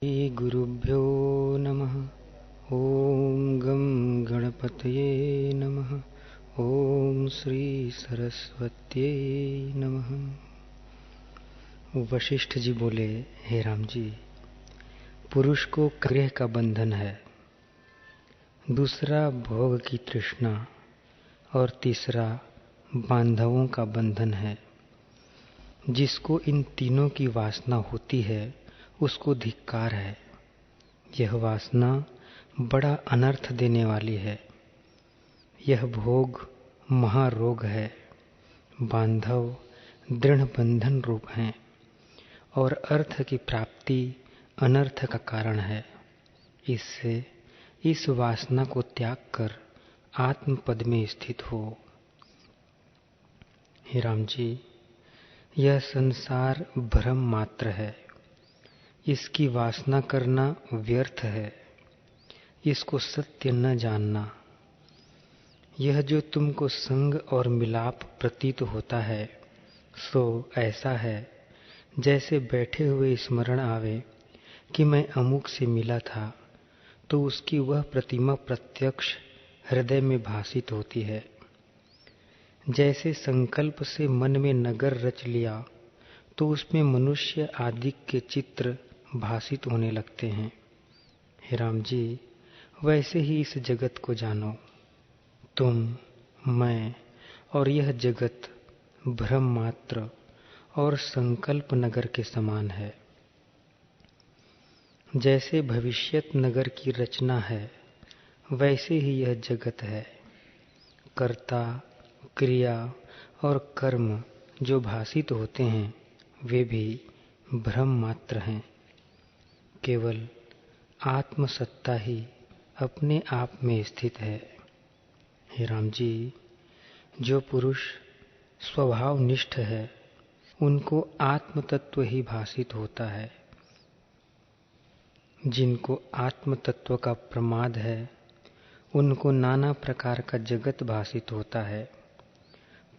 गुरुभ्यो नमः। ॐ गं गणपतये नमः। ॐ श्री सरस्वत्यै नमः। वशिष्ठ जी बोले, हे राम जी, पुरुष को गृह का बंधन है, दूसरा भोग की तृष्णा और तीसरा बांधवों का बंधन है। जिसको इन तीनों की वासना होती है उसको धिक्कार है। यह वासना बड़ा अनर्थ देने वाली है। यह भोग महारोग है, बांधव दृढ़ बंधन रूप हैं और अर्थ की प्राप्ति अनर्थ का कारण है। इससे इस वासना को त्याग कर आत्मपद में स्थित हो। हे राम जी, यह संसार भ्रम मात्र है। इसकी वासना करना व्यर्थ है। इसको सत्य न जानना। यह जो तुमको संग और मिलाप प्रतीत होता है सो ऐसा है जैसे बैठे हुए स्मरण आवे कि मैं अमुक से मिला था, तो उसकी वह प्रतिमा प्रत्यक्ष हृदय में भासित होती है। जैसे संकल्प से मन में नगर रच लिया तो उसमें मनुष्य आदि के चित्र भासित होने लगते हैं। हे राम जी, वैसे ही इस जगत को जानो। तुम, मैं और यह जगत भ्रम मात्र और संकल्प नगर के समान है। जैसे भविष्यत नगर की रचना है वैसे ही यह जगत है। कर्ता, क्रिया और कर्म जो भासित होते हैं वे भी भ्रम मात्र हैं। केवल आत्मसत्ता ही अपने आप में स्थित है। हे राम जी, जो पुरुष स्वभावनिष्ठ है उनको आत्म तत्व ही भासित होता है। जिनको आत्म तत्व का प्रमाद है उनको नाना प्रकार का जगत भासित होता है,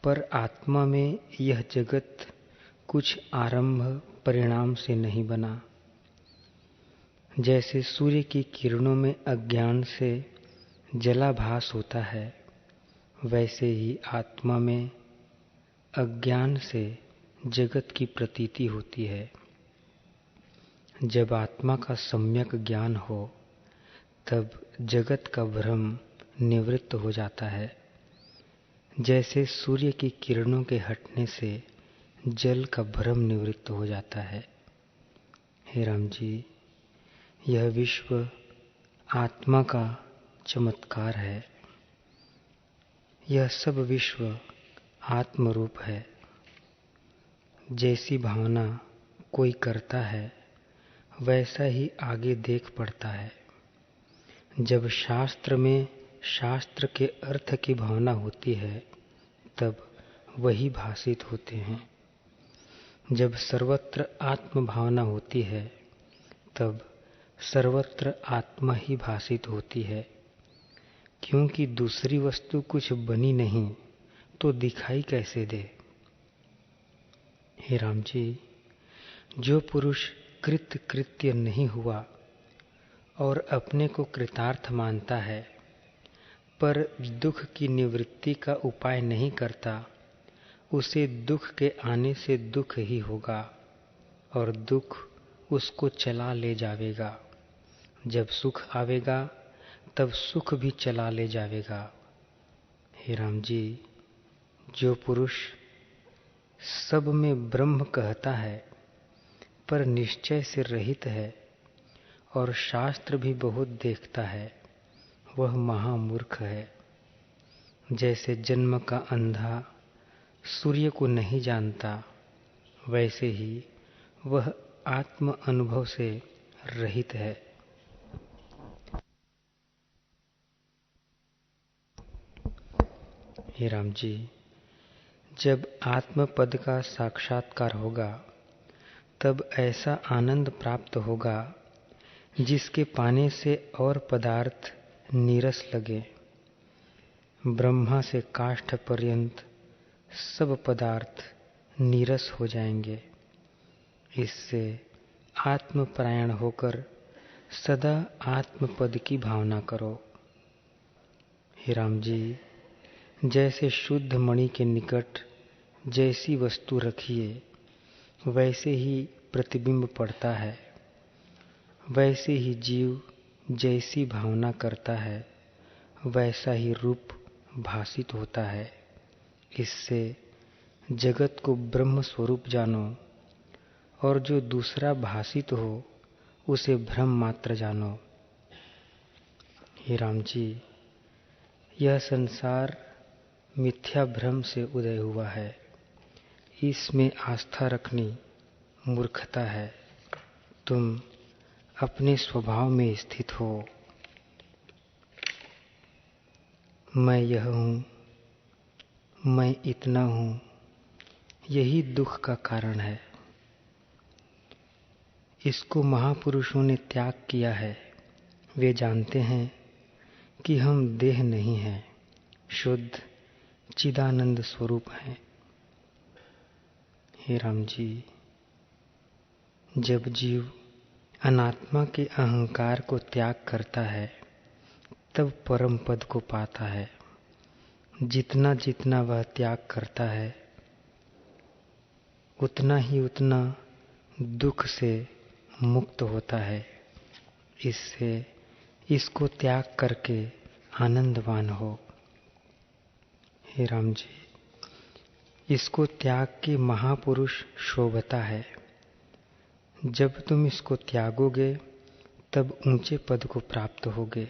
पर आत्मा में यह जगत कुछ आरंभ परिणाम से नहीं बना। जैसे सूर्य की किरणों में अज्ञान से जलाभास होता है, वैसे ही आत्मा में अज्ञान से जगत की प्रतीति होती है। जब आत्मा का सम्यक ज्ञान हो तब जगत का भ्रम निवृत्त हो जाता है। जैसे सूर्य की किरणों के हटने से जल का भ्रम निवृत्त हो जाता है। हे राम जी, यह विश्व आत्मा का चमत्कार है। यह सब विश्व आत्मरूप है। जैसी भावना कोई करता है वैसा ही आगे देख पड़ता है। जब शास्त्र में शास्त्र के अर्थ की भावना होती है तब वही भासित होते हैं। जब सर्वत्र आत्म भावना होती है तब सर्वत्र आत्मा ही भासित होती है। क्योंकि दूसरी वस्तु कुछ बनी नहीं तो दिखाई कैसे दे। हे राम जी, जो पुरुष कृत्य नहीं हुआ और अपने को कृतार्थ मानता है पर दुख की निवृत्ति का उपाय नहीं करता, उसे दुख के आने से दुख ही होगा और दुख उसको चला ले जावेगा। जब सुख आवेगा तब सुख भी चला ले जावेगा। हे राम जी, जो पुरुष सब में ब्रह्म कहता है पर निश्चय से रहित है और शास्त्र भी बहुत देखता है, वह महामूर्ख है। जैसे जन्म का अंधा सूर्य को नहीं जानता, वैसे ही वह आत्म अनुभव से रहित है। हे राम जी, जब आत्मपद का साक्षात्कार होगा तब ऐसा आनंद प्राप्त होगा जिसके पाने से और पदार्थ नीरस लगे। ब्रह्मा से काष्ठ पर्यंत सब पदार्थ नीरस हो जाएंगे। इससे आत्मपरायण होकर सदा आत्मपद की भावना करो। हे राम जी, जैसे शुद्ध मणि के निकट जैसी वस्तु रखिए वैसे ही प्रतिबिंब पड़ता है, वैसे ही जीव जैसी भावना करता है वैसा ही रूप भासित होता है। इससे जगत को ब्रह्म स्वरूप जानो और जो दूसरा भासित हो उसे भ्रम मात्र जानो। हे राम जी, यह संसार मिथ्या भ्रम से उदय हुआ है, इसमें आस्था रखनी मूर्खता है। तुम अपने स्वभाव में स्थित हो। मैं यह हूँ, मैं इतना हूँ, यही दुख का कारण है। इसको महापुरुषों ने त्याग किया है। वे जानते हैं कि हम देह नहीं हैं, शुद्ध चिदानंद स्वरूप हैं। हे राम जी, जब जीव अनात्मा के अहंकार को त्याग करता है तब परम पद को पाता है। जितना जितना वह त्याग करता है उतना ही उतना दुख से मुक्त होता है। इससे इसको त्याग करके आनंदवान हो। हे राम जी, इसको त्याग के महापुरुष शोभता है। जब तुम इसको त्यागोगे तब ऊंचे पद को प्राप्त होगे।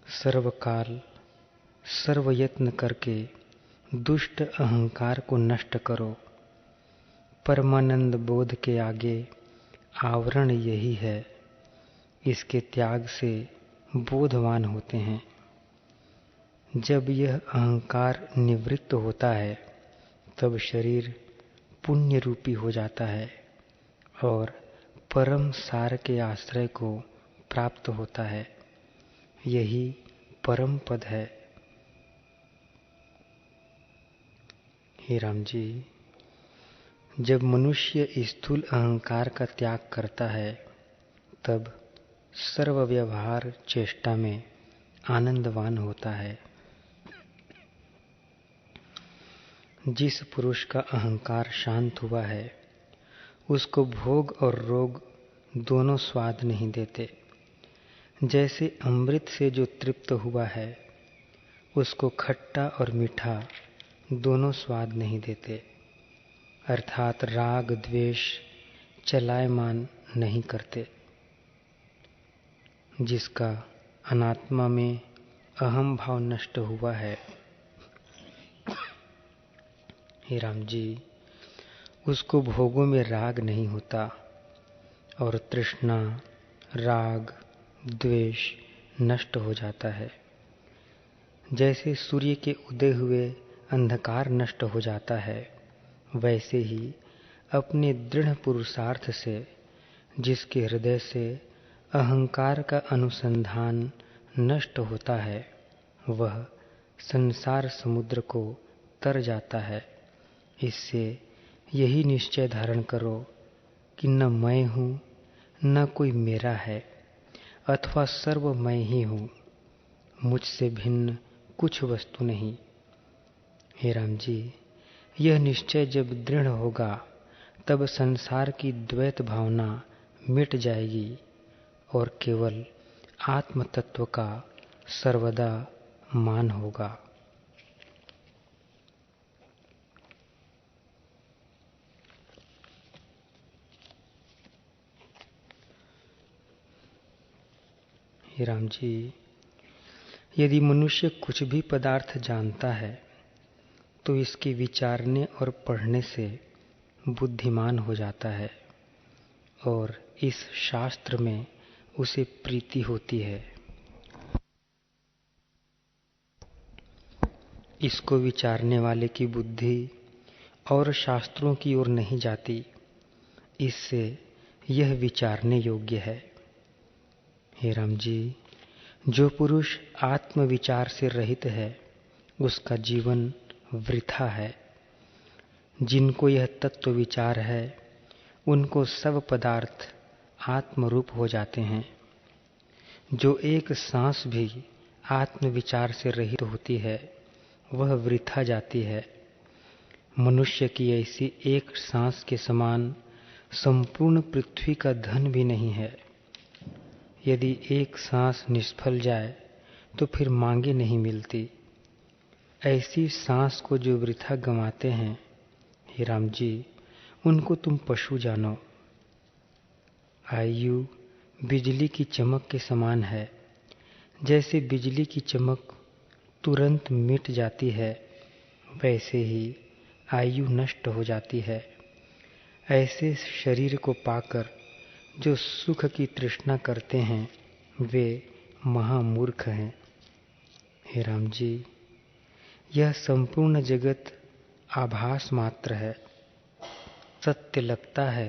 सर्वकाल सर्वयत्न करके दुष्ट अहंकार को नष्ट करो। परमानंद बोध के आगे आवरण यही है। इसके त्याग से बोधवान होते हैं। जब यह अहंकार निवृत्त होता है तब शरीर पुण्य रूपी हो जाता है और परम सार के आश्रय को प्राप्त होता है। यही परम पद है। हे राम जी, जब मनुष्य स्थूल अहंकार का त्याग करता है तब सर्व व्यवहार चेष्टा में आनंदवान होता है। जिस पुरुष का अहंकार शांत हुआ है उसको भोग और रोग दोनों स्वाद नहीं देते। जैसे अमृत से जो तृप्त हुआ है उसको खट्टा और मीठा दोनों स्वाद नहीं देते, अर्थात राग द्वेष चलायमान नहीं करते। जिसका अनात्मा में अहम भाव नष्ट हुआ है, हे राम जी, उसको भोगों में राग नहीं होता और तृष्णा राग द्वेष नष्ट हो जाता है। जैसे सूर्य के उदय हुए अंधकार नष्ट हो जाता है, वैसे ही अपने दृढ़ पुरुषार्थ से जिसके हृदय से अहंकार का अनुसंधान नष्ट होता है वह संसार समुद्र को तर जाता है। इससे यही निश्चय धारण करो कि न मैं हूँ न कोई मेरा है, अथवा सर्व मैं ही हूँ, मुझसे भिन्न कुछ वस्तु नहीं। हे राम जी, यह निश्चय जब दृढ़ होगा तब संसार की द्वैत भावना मिट जाएगी और केवल आत्म तत्व का सर्वदा मान होगा। हे राम जी, यदि मनुष्य कुछ भी पदार्थ जानता है तो इसके विचारने और पढ़ने से बुद्धिमान हो जाता है और इस शास्त्र में उसे प्रीति होती है। इसको विचारने वाले की बुद्धि और शास्त्रों की ओर नहीं जाती, इससे यह विचारने योग्य है। हे राम जी, जो पुरुष आत्मविचार से रहित है उसका जीवन वृथा है। जिनको यह तत्व विचार है उनको सब पदार्थ आत्मरूप हो जाते हैं। जो एक सांस भी आत्मविचार से रहित होती है वह वृथा जाती है। मनुष्य की ऐसी एक सांस के समान संपूर्ण पृथ्वी का धन भी नहीं है। यदि एक सांस निष्फल जाए तो फिर मांगे नहीं मिलती। ऐसी सांस को जो वृथा गंवाते हैं, हे राम जी, उनको तुम पशु जानो। आयु बिजली की चमक के समान है। जैसे बिजली की चमक तुरंत मिट जाती है, वैसे ही आयु नष्ट हो जाती है। ऐसे शरीर को पाकर जो सुख की तृष्णा करते हैं वे महामूर्ख हैं। हे राम जी, यह संपूर्ण जगत आभास मात्र है। सत्य लगता है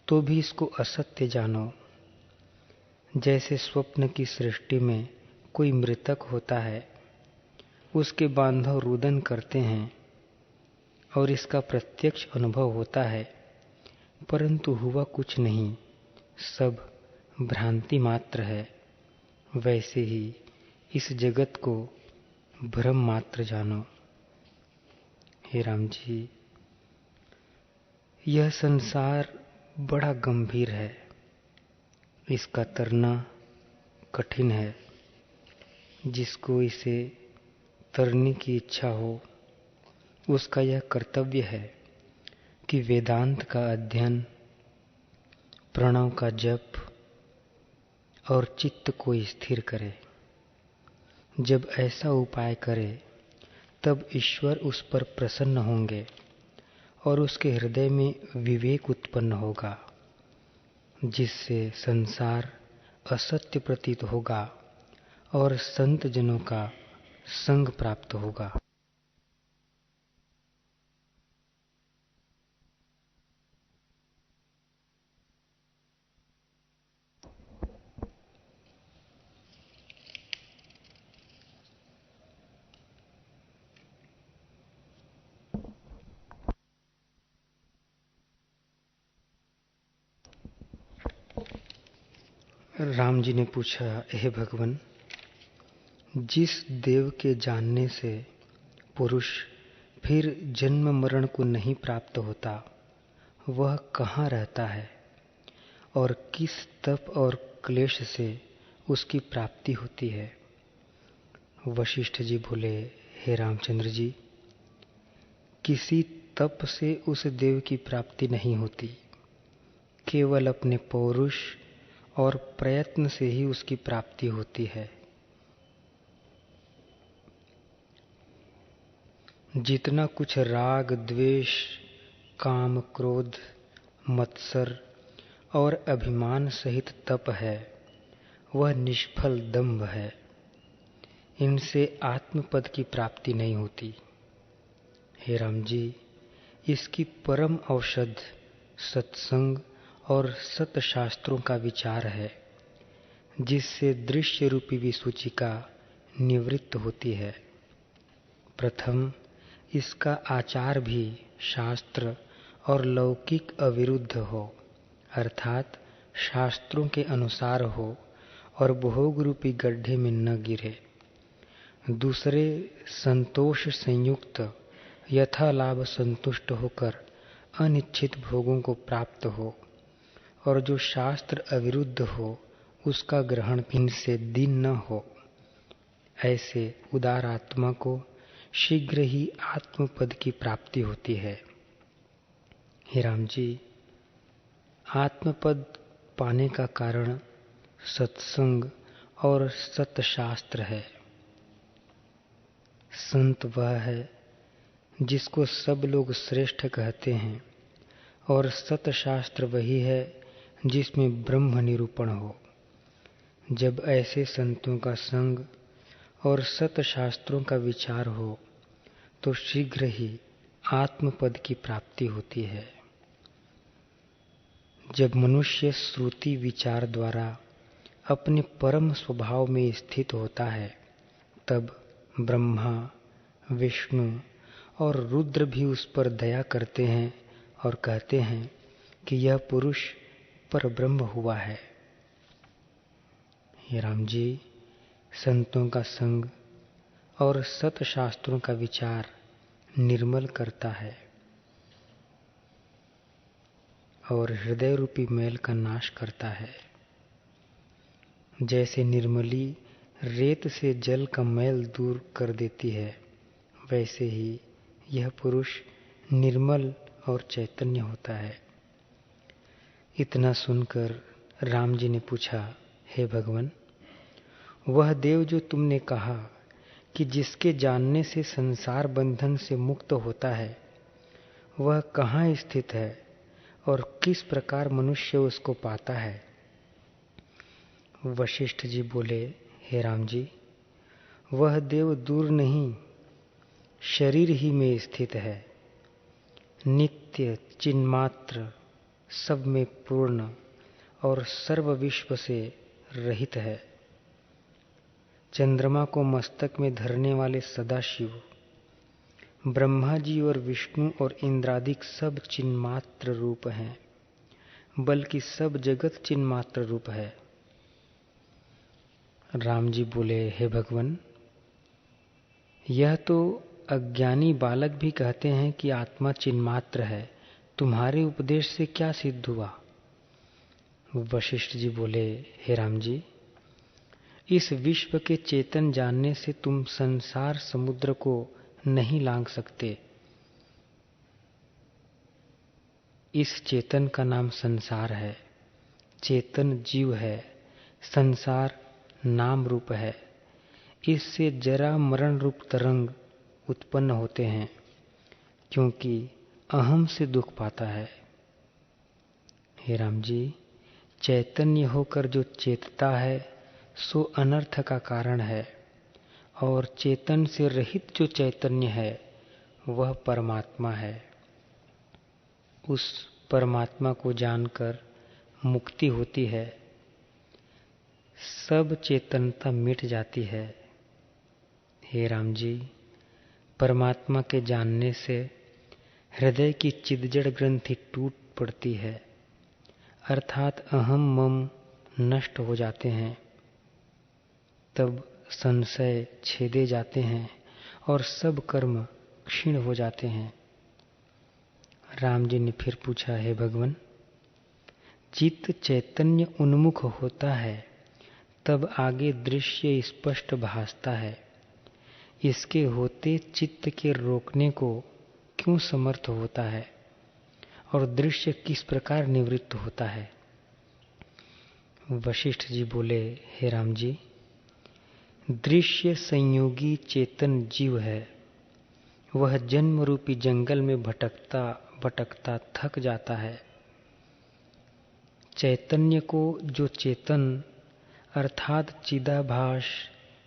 तो भी इसको असत्य जानो। जैसे स्वप्न की सृष्टि में कोई मृतक होता है, उसके बांधव रुदन करते हैं और इसका प्रत्यक्ष अनुभव होता है, परंतु हुआ कुछ नहीं, सब भ्रांति मात्र है। वैसे ही इस जगत को भ्रम मात्र जानो। हे राम जी, यह संसार बड़ा गंभीर है। इसका तरना कठिन है। जिसको इसे तरने की इच्छा हो उसका यह कर्तव्य है कि वेदांत का अध्ययन, प्रणव का जप और चित्त को स्थिर करे। जब ऐसा उपाय करे तब ईश्वर उस पर प्रसन्न होंगे और उसके हृदय में विवेक उत्पन्न होगा, जिससे संसार असत्य प्रतीत होगा और संत जनों का संग प्राप्त होगा। राम जी ने पूछा, हे भगवान, जिस देव के जानने से पुरुष फिर जन्म मरण को नहीं प्राप्त होता, वह कहाँ रहता है और किस तप और क्लेश से उसकी प्राप्ति होती है? वशिष्ठ जी बोले, हे रामचंद्र जी, किसी तप से उस देव की प्राप्ति नहीं होती, केवल अपने पौरुष और प्रयत्न से ही उसकी प्राप्ति होती है। जितना कुछ राग, द्वेष, काम, क्रोध, मत्सर और अभिमान सहित तप है, वह निष्फल दंभ है। इनसे आत्मपद की प्राप्ति नहीं होती। हे राम जी, इसकी परम औषध सत्संग और सतशास्त्रों का विचार है, जिससे दृश्य रूपी विसूचिका निवृत्त होती है। प्रथम इसका आचार भी शास्त्र और लौकिक अविरुद्ध हो, अर्थात शास्त्रों के अनुसार हो और भोग रूपी गड्ढे में न गिरे। दूसरे संतोष संयुक्त यथा लाभ संतुष्ट होकर अनिच्छित भोगों को प्राप्त हो, और जो शास्त्र अविरुद्ध हो उसका ग्रहण इनसे दीन न हो। ऐसे उदार आत्मा को शीघ्र ही आत्मपद की प्राप्ति होती है। हे राम जी, आत्मपद पाने का कारण सत्संग और सतशास्त्र है। संत वह है जिसको सब लोग श्रेष्ठ कहते हैं, और सतशास्त्र वही है जिसमें ब्रह्म निरूपण हो। जब ऐसे संतों का संग और सतशास्त्रों का विचार हो तो शीघ्र ही आत्मपद की प्राप्ति होती है। जब मनुष्य श्रुति विचार द्वारा अपने परम स्वभाव में स्थित होता है, तब ब्रह्मा, विष्णु और रुद्र भी उस पर दया करते हैं और कहते हैं कि यह पुरुष परब्रह्म हुआ है। हे राम जी, संतों का संग और सत शास्त्रों का विचार निर्मल करता है और हृदय रूपी मैल का नाश करता है। जैसे निर्मली रेत से जल का मैल दूर कर देती है, वैसे ही यह पुरुष निर्मल और चैतन्य होता है। इतना सुनकर राम जी ने पूछा, हे भगवान, वह देव जो तुमने कहा कि जिसके जानने से संसार बंधन से मुक्त होता है, वह कहाँ स्थित है और किस प्रकार मनुष्य उसको पाता है? वशिष्ठ जी बोले, हे राम जी, वह देव दूर नहीं, शरीर ही में स्थित है, नित्य चिन्मात्र, सब में पूर्ण और सर्व विश्व से रहित है। चंद्रमा को मस्तक में धरने वाले सदाशिव, ब्रह्मा जी और विष्णु और इंद्रादिक सब चिन्मात्र रूप हैं, बल्कि सब जगत चिन्मात्र रूप है। राम जी बोले, हे भगवान, यह तो अज्ञानी बालक भी कहते हैं कि आत्मा चिन्मात्र है, तुम्हारे उपदेश से क्या सिद्ध हुआ? वशिष्ठ जी बोले, हे राम जी, इस विश्व के चेतन जानने से तुम संसार समुद्र को नहीं लांघ सकते। इस चेतन का नाम संसार है, चेतन जीव है, संसार नाम रूप है। इससे जरा मरण रूप तरंग उत्पन्न होते हैं, क्योंकि अहम से दुख पाता है। हे राम जी, चैतन्य होकर जो चेतता है सो अनर्थ का कारण है, और चेतन से रहित जो चैतन्य है वह परमात्मा है। उस परमात्मा को जानकर मुक्ति होती है, सब चेतनता मिट जाती है। हे राम जी, परमात्मा के जानने से हृदय की चिदजड़ ग्रंथि टूट पड़ती है, अर्थात अहम मम नष्ट हो जाते हैं। तब संशय छेदे जाते हैं और सब कर्म क्षीण हो जाते हैं। राम जी ने फिर पूछा, हे भगवान, चित्त चैतन्य उन्मुख होता है तब आगे दृश्य स्पष्ट भासता है। इसके होते चित्त के रोकने को क्यों समर्थ होता है और दृश्य किस प्रकार निवृत्त होता है? वशिष्ठ जी बोले, हे राम जी, दृश्य संयोगी चेतन जीव है, वह जन्म रूपी जंगल में भटकता भटकता थक जाता है। चैतन्य को जो चेतन अर्थात चिदाभास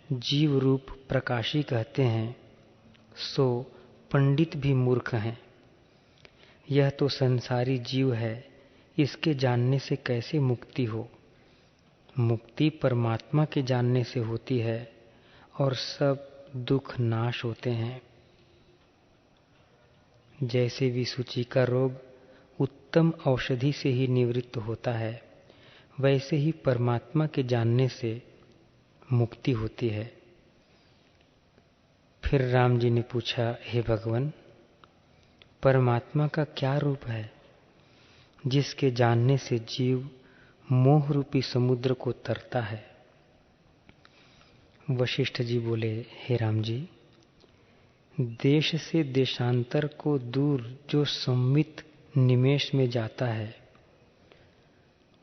जीव रूप प्रकाशी कहते हैं, सो पंडित भी मूर्ख हैं। यह तो संसारी जीव है, इसके जानने से कैसे मुक्ति हो? मुक्ति परमात्मा के जानने से होती है और सब दुख नाश होते हैं। जैसे विसूची का रोग उत्तम औषधि से ही निवृत्त होता है, वैसे ही परमात्मा के जानने से मुक्ति होती है। फिर राम जी ने पूछा, हे भगवान, परमात्मा का क्या रूप है जिसके जानने से जीव मोह रूपी समुद्र को तरता है? वशिष्ठ जी बोले, हे राम जी, देश से देशांतर को दूर जो संमित निमेष में जाता है,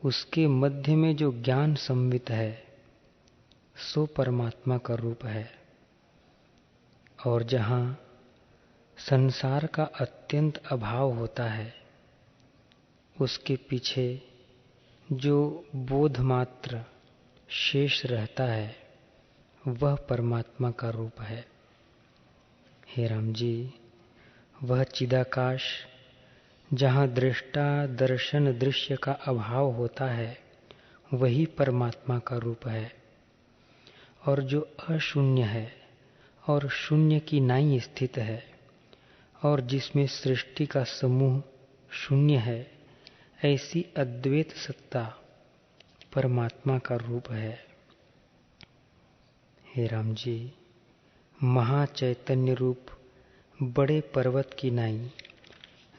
उसके मध्य में जो ज्ञान संमित है, सो परमात्मा का रूप है। और जहाँ संसार का अत्यंत अभाव होता है, उसके पीछे जो बोध मात्र शेष रहता है, वह परमात्मा का रूप है। हे राम जी, वह चिदाकाश जहाँ दृष्टा दर्शन दृश्य का अभाव होता है, वही परमात्मा का रूप है। और जो अशून्य है और शून्य की नाई स्थित है, और जिसमें सृष्टि का समूह शून्य है, ऐसी अद्वैत सत्ता परमात्मा का रूप है। हे राम जी, महाचैतन्य रूप बड़े पर्वत की नाई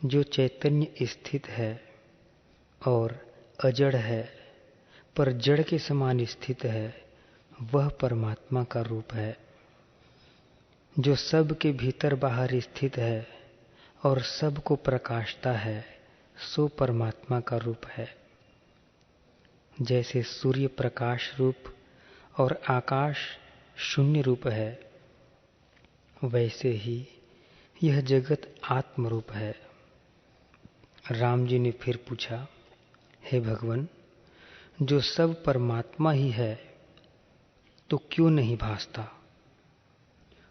जो चैतन्य स्थित है और अजड़ है पर जड़ के समान स्थित है, वह परमात्मा का रूप है। जो सब के भीतर बाहर स्थित है और सब को प्रकाशता है, सो परमात्मा का रूप है। जैसे सूर्य प्रकाश रूप और आकाश शून्य रूप है, वैसे ही यह जगत आत्म रूप है। राम जी ने फिर पूछा, हे भगवान, जो सब परमात्मा ही है तो क्यों नहीं भासता,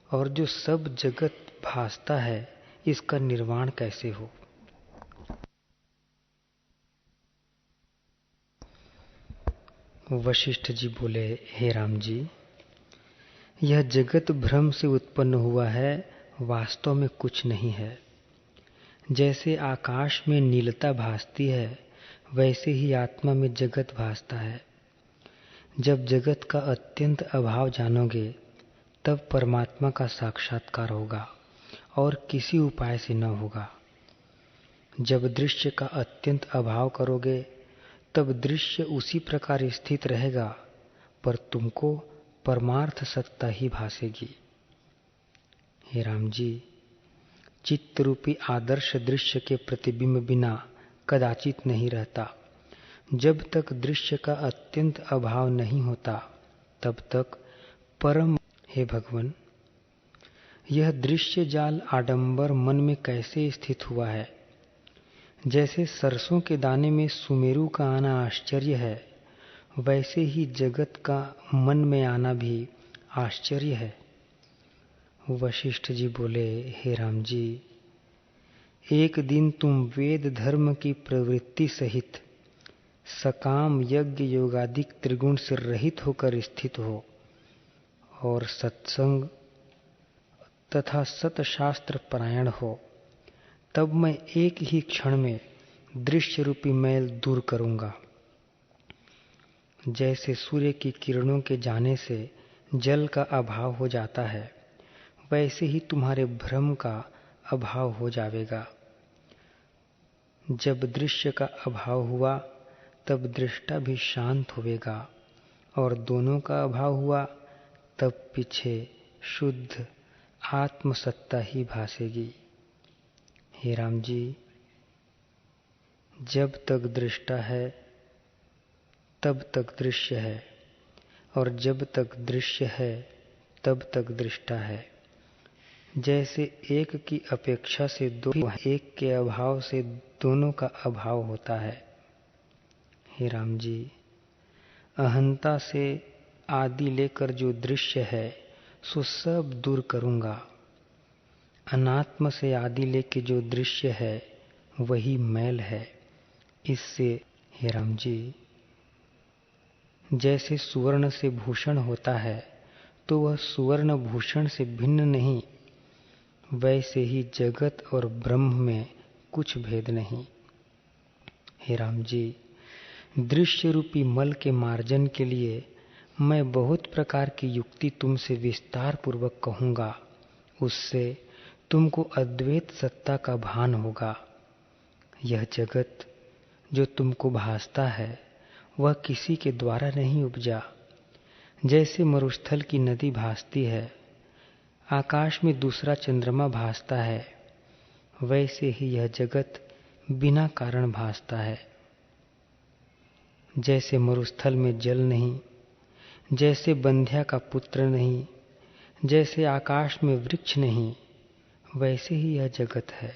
और जो सब जगत भासता है इसका निर्वाण कैसे हो? वशिष्ठ जी बोले, हे राम जी, यह जगत भ्रम से उत्पन्न हुआ है, वास्तव में कुछ नहीं है। जैसे आकाश में नीलता भासती है, वैसे ही आत्मा में जगत भासता है। जब जगत का अत्यंत अभाव जानोगे, तब परमात्मा का साक्षात्कार होगा और किसी उपाय से न होगा। जब दृश्य का अत्यंत अभाव करोगे, तब दृश्य उसी प्रकार स्थित रहेगा, पर तुमको परमार्थ सत्ता ही भासेगी। हे राम जी, चित्त रूपी आदर्श दृश्य के प्रतिबिंब बिना कदाचित नहीं रहता। जब तक दृश्य का अत्यंत अभाव नहीं होता, तब तक परम। हे भगवान, यह दृश्य जाल आडंबर मन में कैसे स्थित हुआ है? जैसे सरसों के दाने में सुमेरु का आना आश्चर्य है, वैसे ही जगत का मन में आना भी आश्चर्य है। वशिष्ठ जी बोले, हे राम जी, एक दिन तुम वेद धर्म की प्रवृत्ति सहित सकाम यज्ञ योगादिक त्रिगुण से रहित होकर स्थित हो और सत्संग तथा सतशास्त्र परायण हो, तब मैं एक ही क्षण में दृश्य रूपी मैल दूर करूंगा। जैसे सूर्य की किरणों के जाने से जल का अभाव हो जाता है, वैसे ही तुम्हारे भ्रम का अभाव हो जाएगा। जब दृश्य का अभाव हुआ, तब दृष्टा भी शांत होवेगा, और दोनों का अभाव हुआ, तब पीछे शुद्ध आत्मसत्ता ही भासेगी। हे राम जी, जब तक दृष्टा है तब तक दृश्य है, और जब तक दृश्य है तब तक दृष्टा है। जैसे एक की अपेक्षा से दो, एक के अभाव से दोनों का अभाव होता है। हे राम जी, अहंता से आदि लेकर जो दृश्य है सो सब दूर करूंगा। अनात्म से आदि लेकर जो दृश्य है वही मैल है। इससे हे राम जी, जैसे सुवर्ण से भूषण होता है तो वह सुवर्ण भूषण से भिन्न नहीं, वैसे ही जगत और ब्रह्म में कुछ भेद नहीं। हे राम जी, दृश्य रूपी मल के मार्जन के लिए मैं बहुत प्रकार की युक्ति तुमसे विस्तार पूर्वक कहूँगा। उससे तुमको अद्वैत सत्ता का भान होगा। यह जगत जो तुमको भासता है, वह किसी के द्वारा नहीं उपजा। जैसे मरुस्थल की नदी भासती है, आकाश में दूसरा चंद्रमा भासता है, वैसे ही यह जगत बिना कारण भासता है। जैसे मरुस्थल में जल नहीं, जैसे बंध्या का पुत्र नहीं, जैसे आकाश में वृक्ष नहीं, वैसे ही यह जगत है।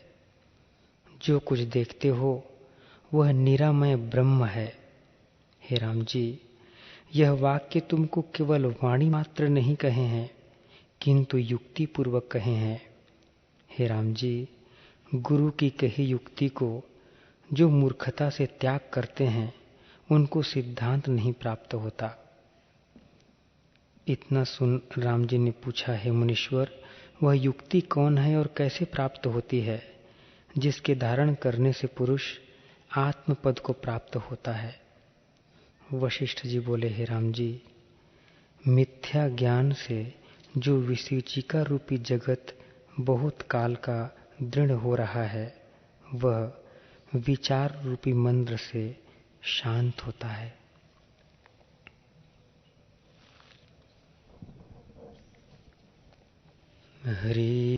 जो कुछ देखते हो वह निरामय ब्रह्म है। हे राम जी, यह वाक्य तुमको केवल वाणी मात्र नहीं कहे हैं, किंतु युक्ति पूर्वक कहे हैं। हे राम जी, गुरु की कही युक्ति को जो मूर्खता से त्याग करते हैं, उनको सिद्धांत नहीं प्राप्त होता। इतना सुन राम जी ने पूछा, हे मुनीश्वर, वह युक्ति कौन है और कैसे प्राप्त होती है, जिसके धारण करने से पुरुष आत्मपद को प्राप्त होता है। वशिष्ठ जी बोले, हे राम जी, मिथ्या ज्ञान से जो विसूचिका रूपी जगत बहुत काल का दृढ़ हो रहा है, वह विचार रूपी मंत्र से शांत होता है। हरि